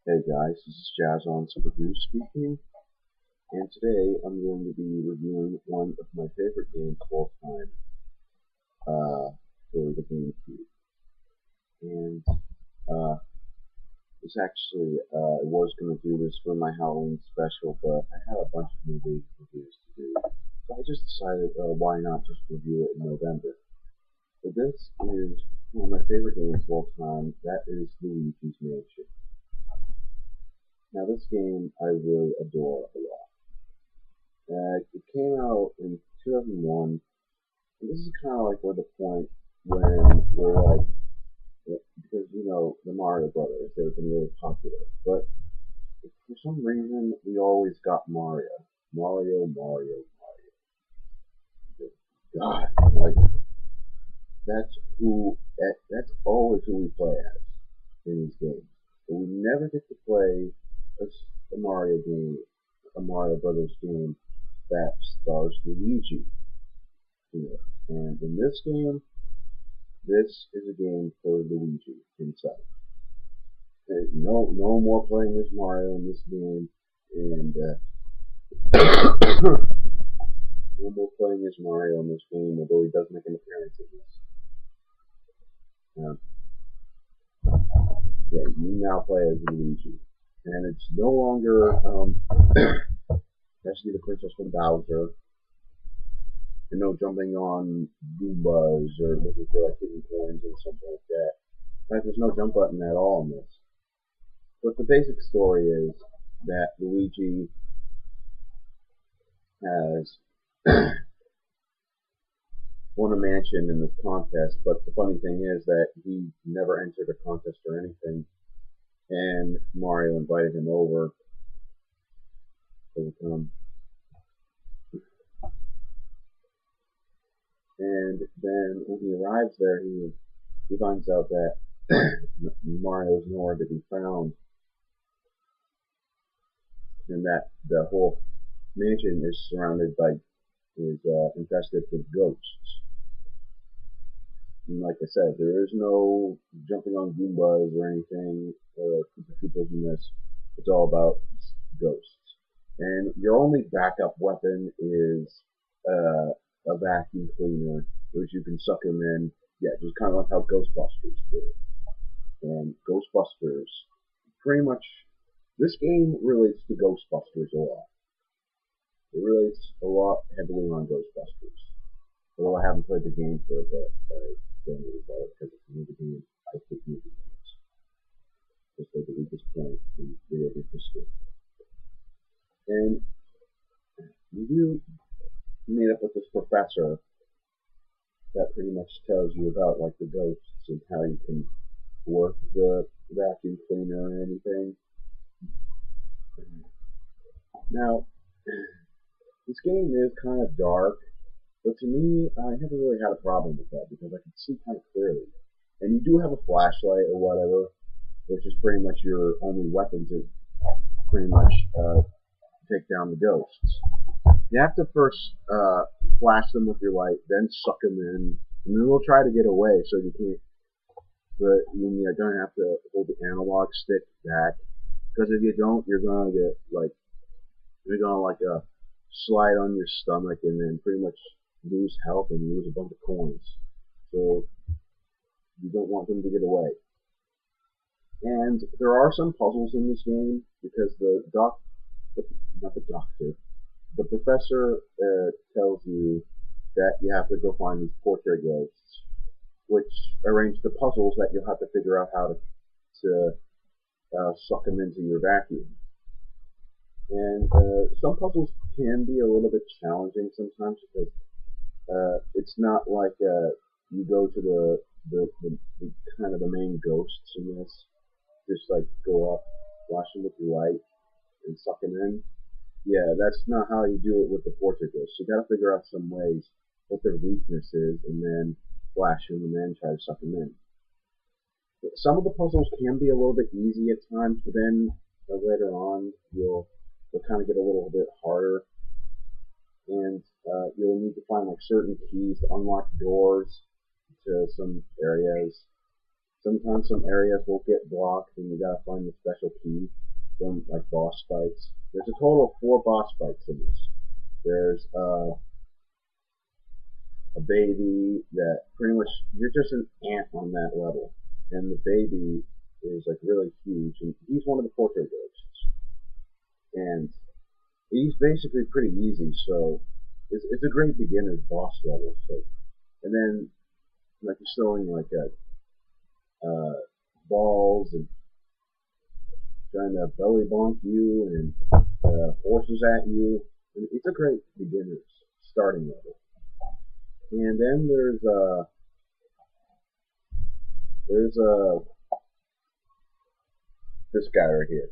Hey guys, this is Jazz on Supergoose speaking, and today I'm going to be reviewing one of my favorite games of all time for the GameCube. And uh, it's actually, I was going to do this for my Halloween special, but I had a bunch of movie reviews to do. So I just decided, why not just review it in November. So this is one of my favorite games of all time. That is Luigi's Mansion. Now this game I really adore a lot. It came out in 2001, and this is kind of like where the point when we're like, because the Mario Brothers, they've been really popular, but for some reason we always got Mario, Mario, Mario, Mario. God, like that's always who we play as in these games, but we never get to play a Mario game, a Mario Brothers game that stars Luigi. And in this game, this is a game for Luigi himself. No more playing as Mario in this game, and no more playing as Mario in this game, although he does make an appearance in this. Yeah, you now play as Luigi, and it's no longer Rescue the Princess from Bowser, and no jumping on Goombas or looking for like hidden coins and something like that. In fact, there's no jump button at all in this. But the basic story is that Luigi has won a mansion in this contest, but the funny thing is that he never entered a contest or anything, and Mario invited him over to come. And then when he arrives there, he finds out that Mario is nowhere to be found, and that the whole mansion is surrounded by is infested with ghosts. And like I said, there is no jumping on Goombas or anything, or Koopas in this. It's all about ghosts. And your only backup weapon is a vacuum cleaner, which you can suck them in. Yeah, just kind of like how Ghostbusters did. And Ghostbusters, pretty much, this game relates to Ghostbusters a lot. It relates a lot heavily on Ghostbusters. Although I haven't played the game for a bit, I don't really play it because it's a movie game. I hate movie games. It's like the weakest point in video game history. And you meet up with this professor that pretty much tells you about like the ghosts and how you can work the vacuum cleaner and anything. Now, this game is kind of dark, but to me, I never really had a problem with that because I could see kind of clearly. And you do have a flashlight or whatever, which is pretty much your only weapon to pretty much take down the ghosts. You have to first flash them with your light, then suck them in, and then they'll try to get away, so you can't. But you don't have to hold the analog stick back, because if you don't, you're gonna get like slide on your stomach and then pretty much lose health and lose a bunch of coins. So you don't want them to get away. And there are some puzzles in this game because not the doctor, the professor tells you that you have to go find these portrait ghosts, which arrange the puzzles that you'll have to figure out how to suck them into your vacuum. And some puzzles can be a little bit challenging sometimes because it's not like you go to the kind of the main ghosts in this. Just like go up, flash them with your light, and suck them in. Yeah, that's not how you do it with the portrait ghosts. You gotta figure out some ways what their weakness is, and then flash them, and then try to suck them in. Some of the puzzles can be a little bit easy at times, but then later on they'll kind of get a little bit harder, and you'll need to find like certain keys to unlock doors to some areas. Sometimes some areas will get blocked, and you gotta find the special key from like boss fights. There's a total of 4 boss fights in this. There's a baby that pretty much you're just an ant on that level, and the baby is like really huge, and he's one of the portrait ghosts, and he's basically pretty easy. So it's a great beginner's boss level. So, and then like he's throwing like balls and trying to belly bonk you and horses at you. And it's a great beginner's starting level. And then there's this guy right here,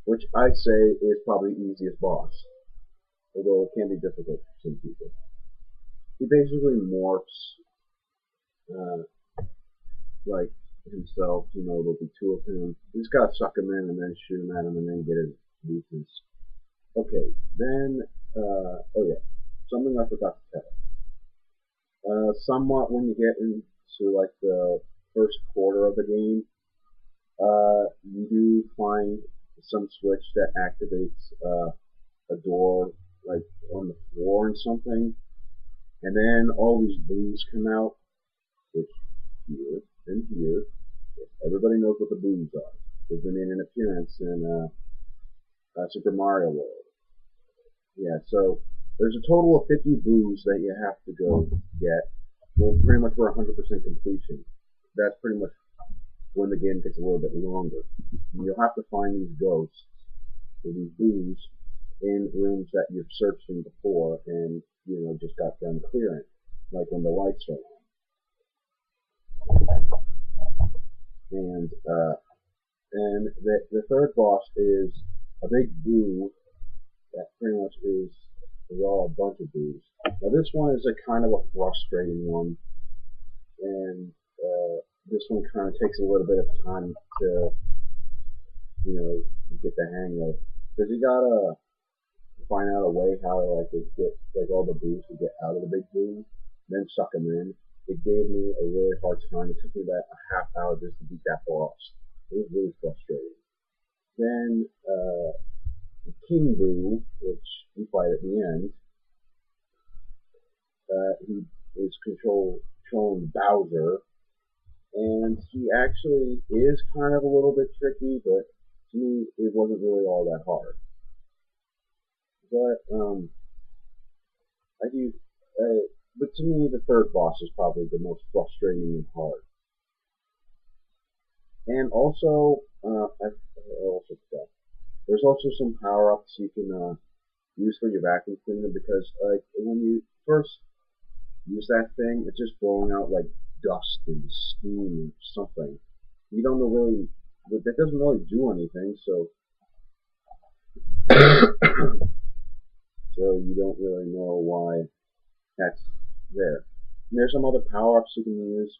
which I'd say is probably the easiest boss, although it can be difficult for some people. He basically morphs uh, like himself. You know, there'll be 2 of him. You just gotta suck him in and then shoot him at him and then get his weakness. Okay, then oh yeah, something I forgot to tell. Somewhat when you get into like the first quarter of the game, you do find some switch that activates a door like on the floor and something, and then all these boos come out, which here and here, everybody knows what the boos are because they made an appearance in Super Mario World. Yeah, so there's a total of 50 boos that you have to go get. Well, pretty much for 100% completion. That's pretty much when the game gets a little bit longer. And you'll have to find these ghosts, or these boos, in rooms that you've searched in before and, you know, just got done clearing. Like when the lights are on. And the third boss is a big boo that pretty much is all a bunch of boos. Now this one is a kind of a frustrating one, and this one kind of takes a little bit of time to, you know, get the hang of, because you gotta find out a way how to like get like all the boos to get out of the big boo, then suck them in. It gave me a really hard time. It took me about a half hour just to beat that boss. It was really frustrating. Then King Boo, which you fight at the end, he is controlling Bowser, and he actually is kind of a little bit tricky, but to me it wasn't really all that hard. But I do, but to me the third boss is probably the most frustrating and hard. And also, there's also some power ups you can use for your vacuum cleaner, because like when you first use that thing, it's just blowing out like dust and steam or something. You don't know really, but that doesn't really do anything, so so you don't really know why that's there. And there's some other power ups you can use.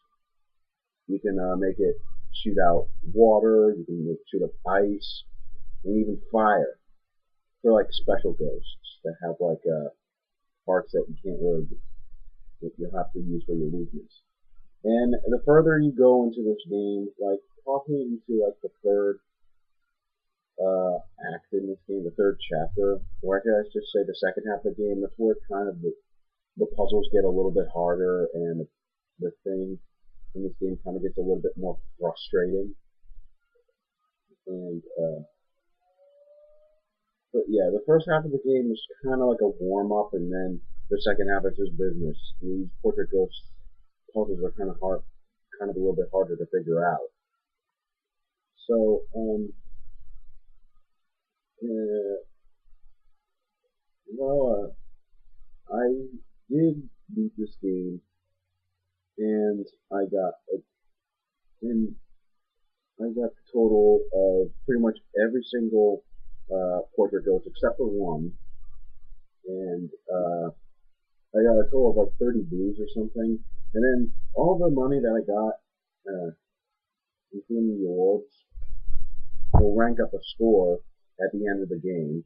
You can make it shoot out water, you can shoot up ice, and even fire for like special ghosts that have like parts that you can't really, that you'll have to use for your weakness. And the further you go into this game, like probably into like the third act in this game, the third chapter, or I could just say the second half of the game, that's where kind of the puzzles get a little bit harder, and the thing in this game kind of gets a little bit more frustrating. And but yeah, the first half of the game is kind of like a warm up, and then the second half is just business. These portrait ghost puzzles are kind of hard, kind of a little bit harder to figure out. So uh, well, I did beat this game, and and I got the total of pretty much every single portrait ghost except for one, and I got a total of like 30 blues or something, and then all the money that I got, including the awards, will rank up a score at the end of the game,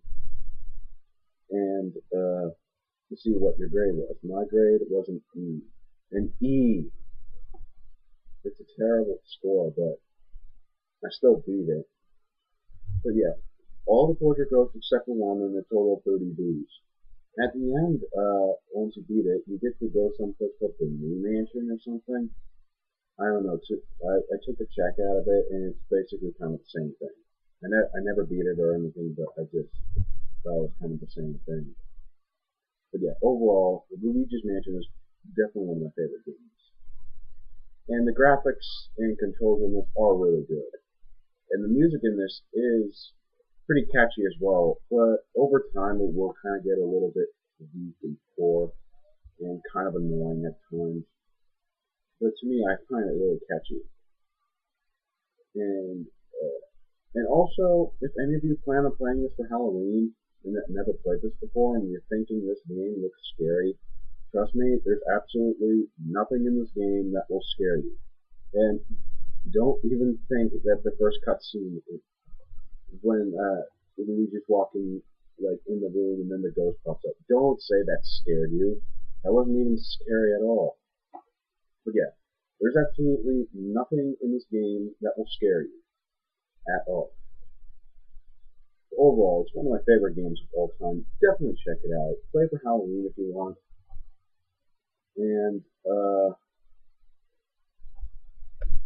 and to see what your grade was. My grade was an E. An E. terrible score, but I still beat it. But yeah, all the portrait ghosts except for one, and a total of 30 boos. At the end, once you beat it, you get to go someplace called the new mansion or something. I don't know. I took a check out of it, and it's basically kind of the same thing. I never beat it or anything, but I just thought it was kind of the same thing. But yeah, overall, Luigi's Mansion is definitely one of my favorite games. And the graphics and controls in this are really good. And the music in this is pretty catchy as well, but over time it will kind of get a little bit weak and poor and kind of annoying at times. But to me, I find it really catchy. And and also, if any of you plan on playing this for Halloween and that never played this before, and you're thinking this game looks scary, trust me, there's absolutely nothing in this game that will scare you. And don't even think that the first cutscene when Luigi's walking like in the room and then the ghost pops up. Don't say that scared you. That wasn't even scary at all. But yeah, there's absolutely nothing in this game that will scare you at all. Overall, it's one of my favorite games of all time. Definitely check it out. Play for Halloween if you want. And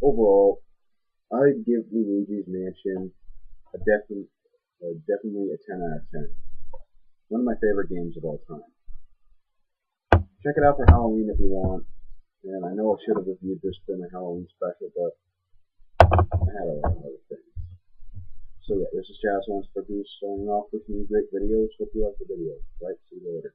overall, I'd give Luigi's Mansion definitely a 10 out of 10. One of my favorite games of all time. Check it out for Halloween if you want. And I know I should have reviewed this for my Halloween special, but I had a lot of other things. So yeah, this is Jazz Ones for Goose signing off with new great videos. Hope you like the video. Right, see you later.